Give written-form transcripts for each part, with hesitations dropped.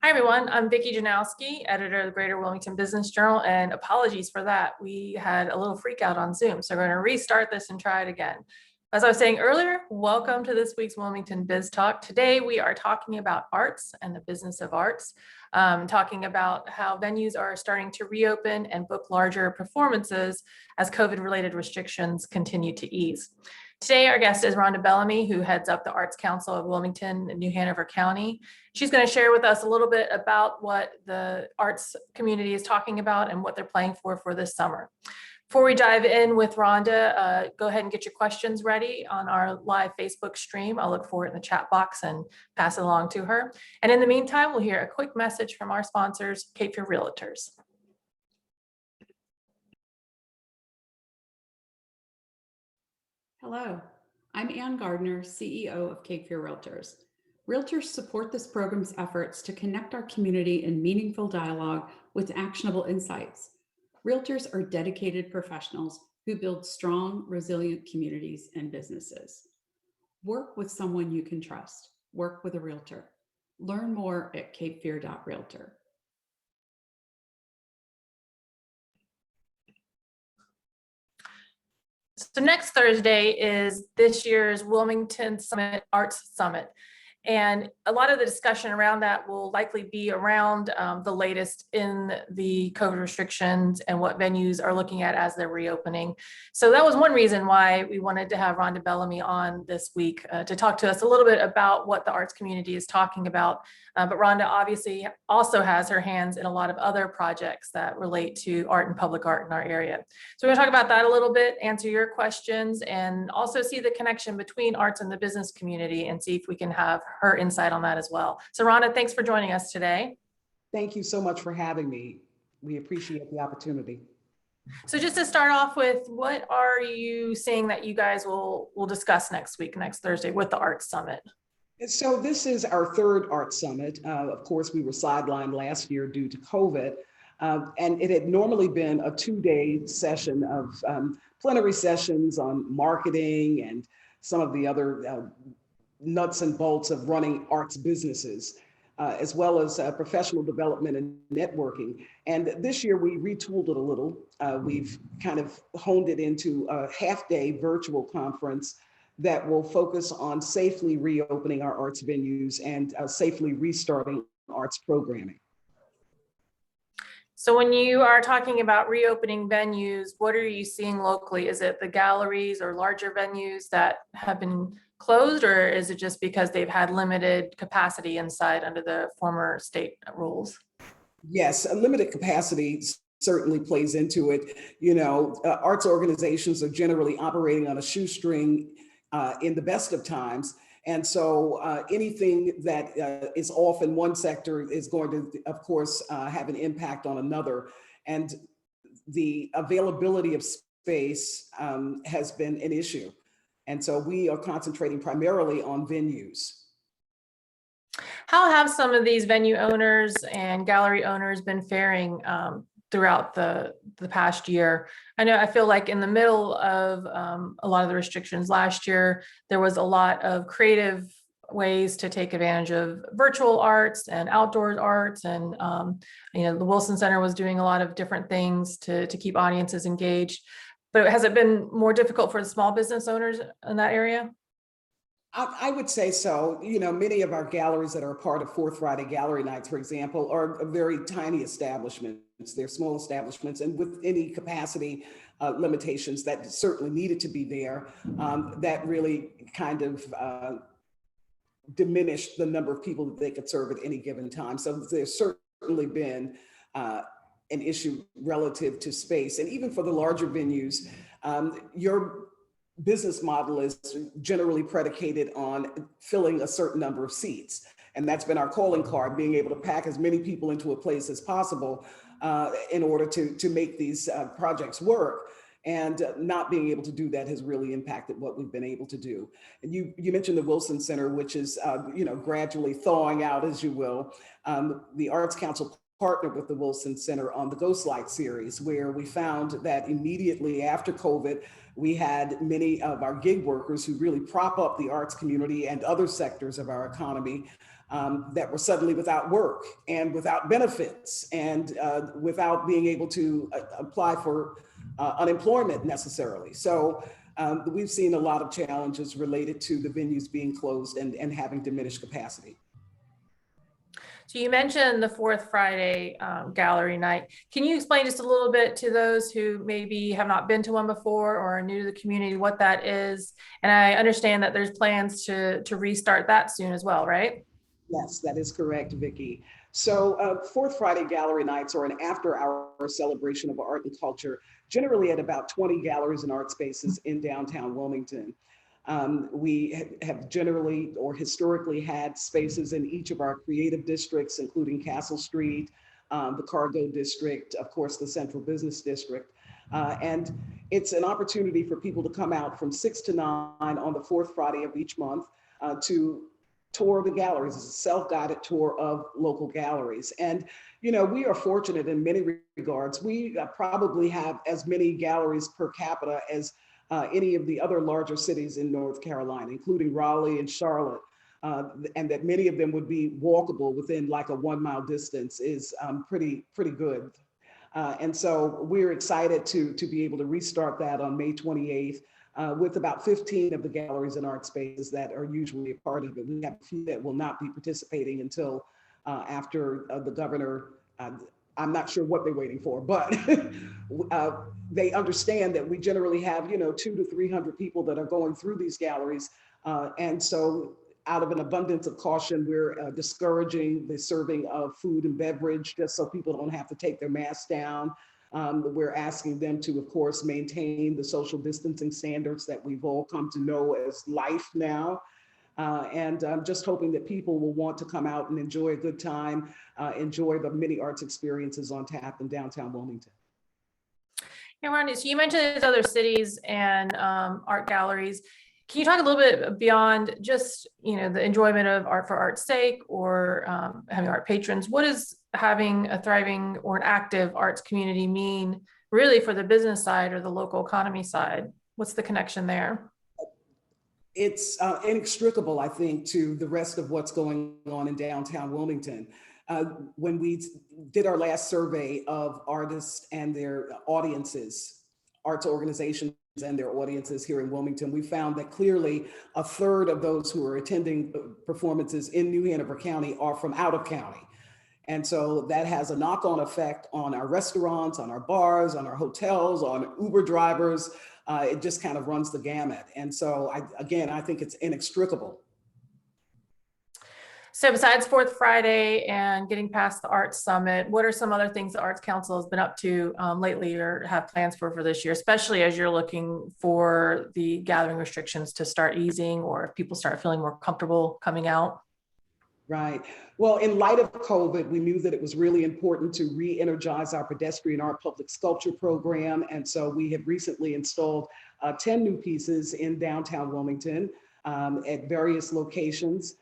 Hi, everyone. I'm Vicki Janowski, editor of the Greater Wilmington Business Journal, and apologies for that. We had a little freak out on Zoom, so we're going to restart this and try it again. As I was saying earlier, welcome to this week's Wilmington Biz Talk. Today, we are talking about arts and the business of arts, talking about how venues are starting to reopen and book larger performances as COVID-related restrictions continue to ease. Today, our guest is Rhonda Bellamy, who heads up the Arts Council of Wilmington and New Hanover County. She's going to share with us a little bit about what the arts community is talking about and what they're planning for this summer. Before we dive in with Rhonda, go ahead and get your questions ready on our live Facebook stream. I'll look for it in the chat box and pass it along to her. And in the meantime, we'll hear a quick message from our sponsors, Cape Fear Realtors. Hello, I'm Ann Gardner, CEO of Cape Fear Realtors. Realtors support this program's efforts to connect our community in meaningful dialogue with actionable insights. Realtors are dedicated professionals who build strong, resilient communities and businesses. Work with someone you can trust. Work with a realtor. Learn more at capefear.realtor. So next Thursday is this year's Wilmington Summit Arts Summit. And a lot of the discussion around that will likely be around the latest in the COVID restrictions and what venues are looking at as they're reopening. So that was one reason why we wanted to have Rhonda Bellamy on this week to talk to us a little bit about what the arts community is talking about. But Rhonda obviously also has her hands in a lot of other projects that relate to art and public art in our area. So we're going to talk about that a little bit, answer your questions, and also see the connection between arts and the business community and see if we can have her insight on that as well. So Rhonda, thanks for joining us today. Thank you so much for having me. We appreciate the opportunity. So just to start off with, what are you seeing that you guys will discuss next Thursday with the Arts Summit? So this is our third Art Summit. Of course, we were sidelined last year due to COVID, and it had normally been a 2-day session of plenary sessions on marketing and some of the other nuts and bolts of running arts businesses, as well as professional development and networking. And this year we retooled it a little. We've kind of honed it into a half-day virtual conference that will focus on safely reopening our arts venues and safely restarting arts programming. So when you are talking about reopening venues, what are you seeing locally? Is it the galleries or larger venues that have been closed, or is it just because they've had limited capacity inside under the former state rules? Yes, a limited capacity certainly plays into it. You know, arts organizations are generally operating on a shoestring in the best of times. And so anything that is off in one sector is going to, of course, have an impact on another. And the availability of space has been an issue. And so we are concentrating primarily on venues. How have some of these venue owners and gallery owners been faring throughout the past year? I feel like in the middle of a lot of the restrictions last year, there was a lot of creative ways to take advantage of virtual arts and outdoor arts. And, the Wilson Center was doing a lot of different things to keep audiences engaged. But has it been more difficult for the small business owners in that area? I would say so. You know, many of our galleries that are a part of Fourth Friday Gallery Nights, for example, are very tiny establishments. They're small establishments, and with any capacity limitations that certainly needed to be there, that really kind of diminished the number of people that they could serve at any given time. So there's certainly been an issue relative to space. And even for the larger venues, your business model is generally predicated on filling a certain number of seats. And that's been our calling card, being able to pack as many people into a place as possible in order to make these projects work. And not being able to do that has really impacted what we've been able to do. And you mentioned the Wilson Center, which is gradually thawing out, as you will. The Arts Council partnered with the Wilson Center on the Ghostlight series, where we found that immediately after COVID, we had many of our gig workers who really prop up the arts community and other sectors of our economy that were suddenly without work and without benefits and without being able to apply for unemployment necessarily. So we've seen a lot of challenges related to the venues being closed and having diminished capacity. So you mentioned the Fourth Friday gallery night. Can you explain just a little bit to those who maybe have not been to one before or are new to the community what that is? And I understand that there's plans to restart that soon as well, right? Yes, that is correct, Vicki. So Fourth Friday Gallery Nights are an after-hour celebration of art and culture, generally at about 20 galleries and art spaces in downtown Wilmington. We have generally or historically had spaces in each of our creative districts, including Castle Street, the Cargo District, of course, the Central Business District. And it's an opportunity for people to come out from 6 to 9 on the fourth Friday of each month to tour the galleries. It's a self-guided tour of local galleries. And, you know, we are fortunate in many regards. We probably have as many galleries per capita as any of the other larger cities in North Carolina, including Raleigh and Charlotte, and that many of them would be walkable within like a 1 mile distance is pretty good. And so we're excited to be able to restart that on May 28th. With about 15 of the galleries and art spaces that are usually a part of it. We have a few that will not be participating until after the governor, I'm not sure what they're waiting for, but they understand that we generally have, you know, 200 to 300 people that are going through these galleries. And so out of an abundance of caution, we're discouraging the serving of food and beverage just so people don't have to take their masks down. We're asking them to, of course, maintain the social distancing standards that we've all come to know as life now. And I'm just hoping that people will want to come out and enjoy a good time, enjoy the many arts experiences on tap in downtown Wilmington. Yeah, Ronnie, so you mentioned there's other cities and art galleries. Can you talk a little bit beyond just, you know, the enjoyment of art for art's sake or having art patrons? What does having a thriving or an active arts community mean really for the business side or the local economy side? What's the connection there? It's inextricable, I think, to the rest of what's going on in downtown Wilmington. When we did our last survey of artists and their audiences, arts organizations and their audiences here in Wilmington, we found that clearly a third of those who are attending performances in New Hanover County are from out of county. And so that has a knock-on effect on our restaurants, on our bars, on our hotels, on Uber drivers. It just kind of runs the gamut. And so I think it's inextricable. So besides Fourth Friday and getting past the Arts Summit, what are some other things the Arts Council has been up to lately or have plans for this year, especially as you're looking for the gathering restrictions to start easing or if people start feeling more comfortable coming out? Right. Well, in light of COVID, we knew that it was really important to re-energize our pedestrian art public sculpture program. And so we have recently installed 10 new pieces in downtown Wilmington at various locations.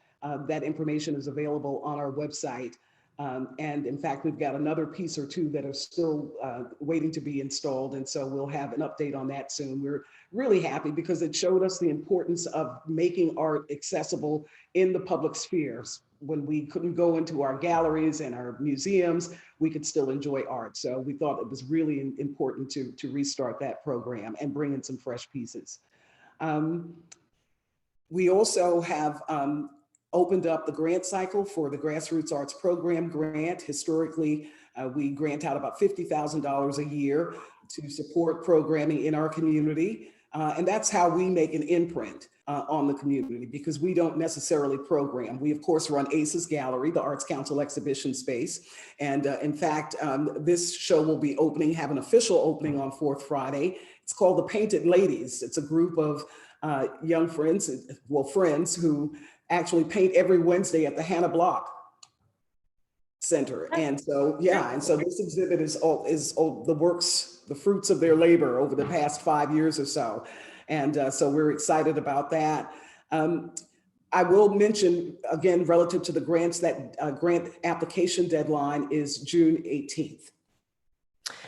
That information is available on our website. And in fact, we've got another piece or two that are still waiting to be installed. And so we'll have an update on that soon. We're really happy because it showed us the importance of making art accessible in the public spheres. When we couldn't go into our galleries and our museums, we could still enjoy art. So we thought it was really important to restart that program and bring in some fresh pieces. We also have opened up the grant cycle for the Grassroots Arts Program grant. Historically, we grant out about $50,000 a year to support programming in our community. And that's how we make an imprint on the community, because we don't necessarily program. We, of course, run ACES Gallery, the Arts Council exhibition space. And in fact, this show will be have an official opening on Fourth Friday. It's called The Painted Ladies. It's a group of young friends, friends who actually paint every Wednesday at the Hannah Block Center. And so, and so this exhibit is all the fruits of their labor over the past 5 years or so. And so we're excited about that. I will mention again, relative to the grants, that grant application deadline is June 18th.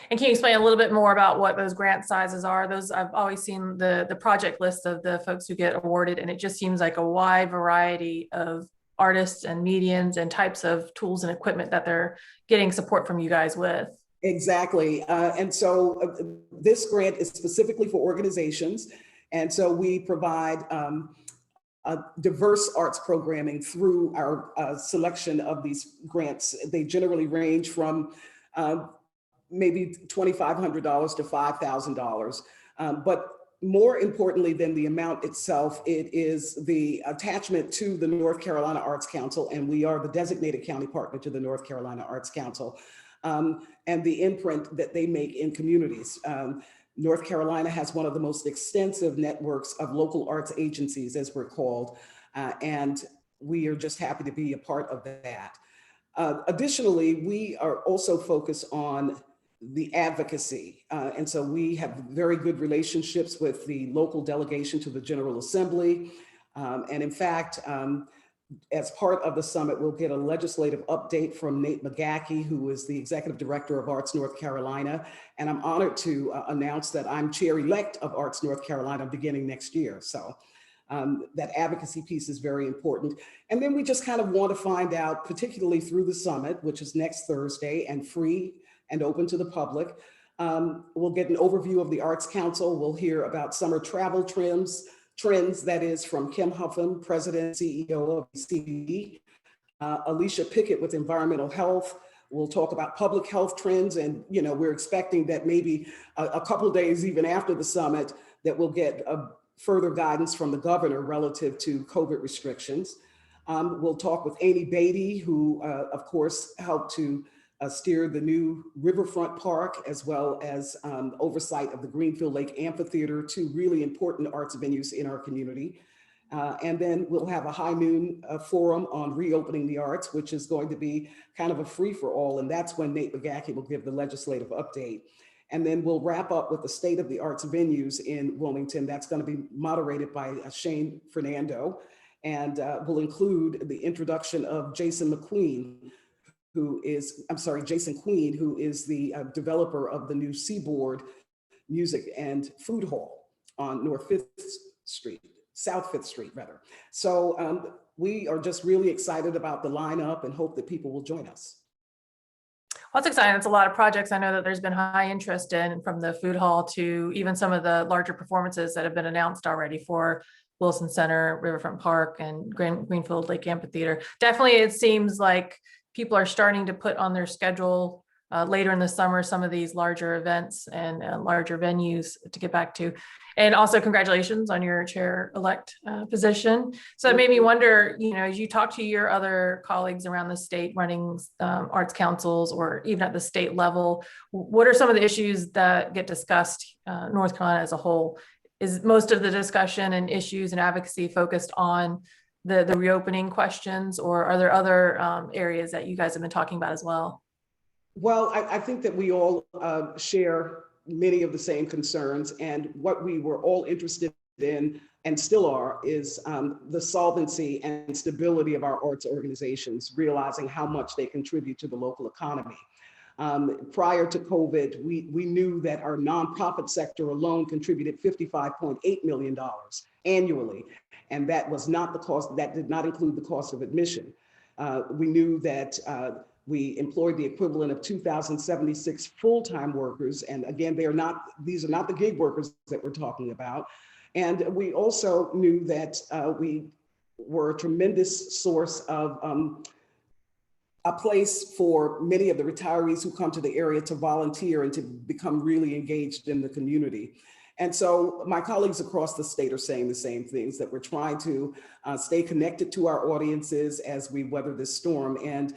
And can you explain a little bit more about what those grant sizes are? Those, I've always seen the project list of the folks who get awarded, and it just seems like a wide variety of artists and medians and types of tools and equipment that they're getting support from you guys with. Exactly. And so this grant is specifically for organizations. And so we provide diverse arts programming through our selection of these grants. They generally range from maybe $2,500 to $5,000. But more importantly than the amount itself, it is the attachment to the North Carolina Arts Council, and we are the designated county partner to the North Carolina Arts Council, and the imprint that they make in communities. North Carolina has one of the most extensive networks of local arts agencies, as we're called, and we are just happy to be a part of that. Additionally, we are also focused on the advocacy. And so we have very good relationships with the local delegation to the General Assembly. And in fact, as part of the summit, we'll get a legislative update from Nate McGachy, who is the Executive Director of Arts North Carolina. And I'm honored to announce that I'm chair-elect of Arts North Carolina beginning next year. So that advocacy piece is very important. And then we just kind of want to find out, particularly through the summit, which is next Thursday and free and open to the public. We'll get an overview of the Arts Council. We'll hear about summer travel trends that is from Kim Huffam, President, CEO of CBD, Alicia Pickett with environmental health. We'll talk about public health trends, and we're expecting that maybe a couple of days even after the summit that we'll get further guidance from the governor relative to COVID restrictions. We'll talk with Amy Beatty, who of course helped to steer the new Riverfront Park, as well as oversight of the Greenfield Lake Amphitheater, two really important arts venues in our community. And then we'll have a high noon forum on reopening the arts, which is going to be kind of a free for all. And that's when Nate McGachy will give the legislative update. And then we'll wrap up with the state of the arts venues in Wilmington. That's going to be moderated by Shane Fernando. And will include the introduction of Jason Queen, who is the developer of the new Seaboard Music and Food Hall on South Fifth Street rather. So we are just really excited about the lineup and hope that people will join us. Well, that's exciting. It's a lot of projects I know that there's been high interest in, from the food hall to even some of the larger performances that have been announced already for Wilson Center, Riverfront Park, and Greenfield Lake Amphitheater. Definitely, it seems like people are starting to put on their schedule later in the summer some of these larger events and larger venues to get back to. And also congratulations on your chair-elect position. So it made me wonder, as you talk to your other colleagues around the state running arts councils, or even at the state level, what are some of the issues that get discussed North Carolina as a whole? Is most of the discussion and issues and advocacy focused on the reopening questions, or are there other areas that you guys have been talking about as well? Well, I think that we all share many of the same concerns, and what we were all interested in and still are is the solvency and stability of our arts organizations, realizing how much they contribute to the local economy. Prior to COVID, we knew that our nonprofit sector alone contributed $55.8 million annually. And that was not the cost, that did not include the cost of admission. We knew that we employed the equivalent of 2,076 full-time workers. And again, these are not the gig workers that we're talking about. And we also knew that we were a tremendous source of a place for many of the retirees who come to the area to volunteer and to become really engaged in the community. And so my colleagues across the state are saying the same things, that we're trying to stay connected to our audiences as we weather this storm. And,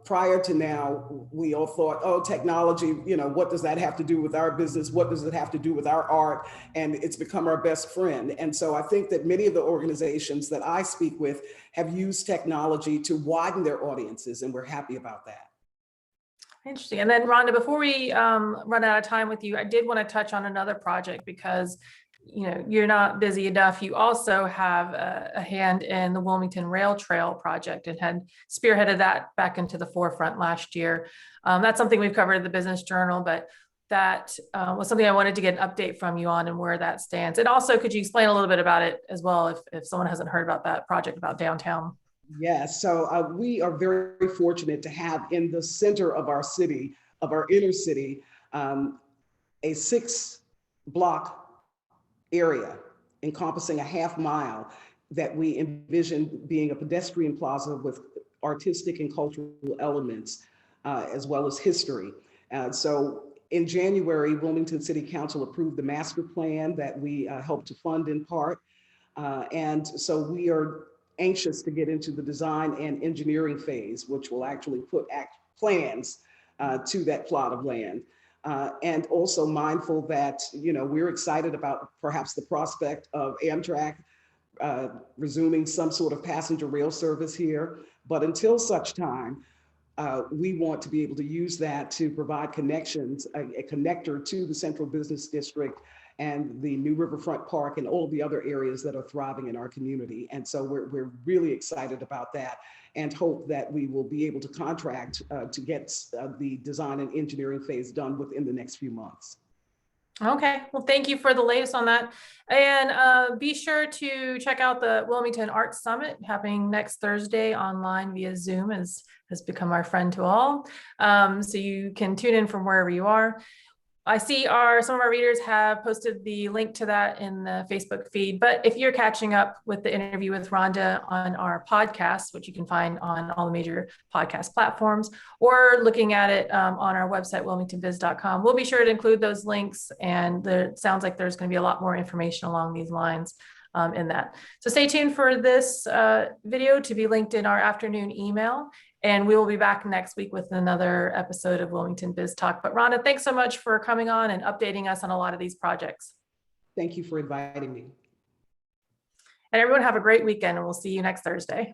prior to now, we all thought, oh, technology, what does that have to do with our business? What does it have to do with our art? And it's become our best friend. And so I think that many of the organizations that I speak with have used technology to widen their audiences, and we're happy about that. Interesting. And then Rhonda, before we run out of time with you, I did want to touch on another project, because you're not busy enough. You also have a hand in the Wilmington Rail Trail project and had spearheaded that back into the forefront last year. That's something we've covered in the Business Journal, but that was something I wanted to get an update from you on and where that stands. And also, could you explain a little bit about it as well, if someone hasn't heard about that project about downtown? Yes, so we are very fortunate to have in the center of our city, of our inner city, a 6-block area encompassing a half mile that we envision being a pedestrian plaza with artistic and cultural elements, as well as history. So in January, Wilmington City Council approved the master plan that we helped to fund in part. And so we are anxious to get into the design and engineering phase, which will actually put plans to that plot of land. And also mindful that, we're excited about perhaps the prospect of Amtrak resuming some sort of passenger rail service here. But until such time, we want to be able to use that to provide connections, a connector to the Central Business District and the New Riverfront Park and all the other areas that are thriving in our community. And so we're really excited about that and hope that we will be able to contract to get the design and engineering phase done within the next few months. Okay, well, thank you for the latest on that. And be sure to check out the Wilmington Arts Summit happening next Thursday online via Zoom, as has become our friend to all. So you can tune in from wherever you are. I see some of our readers have posted the link to that in the Facebook feed, but if you're catching up with the interview with Rhonda on our podcast, which you can find on all the major podcast platforms, or looking at it on our website, wilmingtonbiz.com, we'll be sure to include those links. And it sounds like there's going to be a lot more information along these lines in that. So stay tuned for this video to be linked in our afternoon email. And we will be back next week with another episode of Wilmington Biz Talk. But Rhonda, thanks so much for coming on and updating us on a lot of these projects. Thank you for inviting me. And everyone have a great weekend, and we'll see you next Thursday.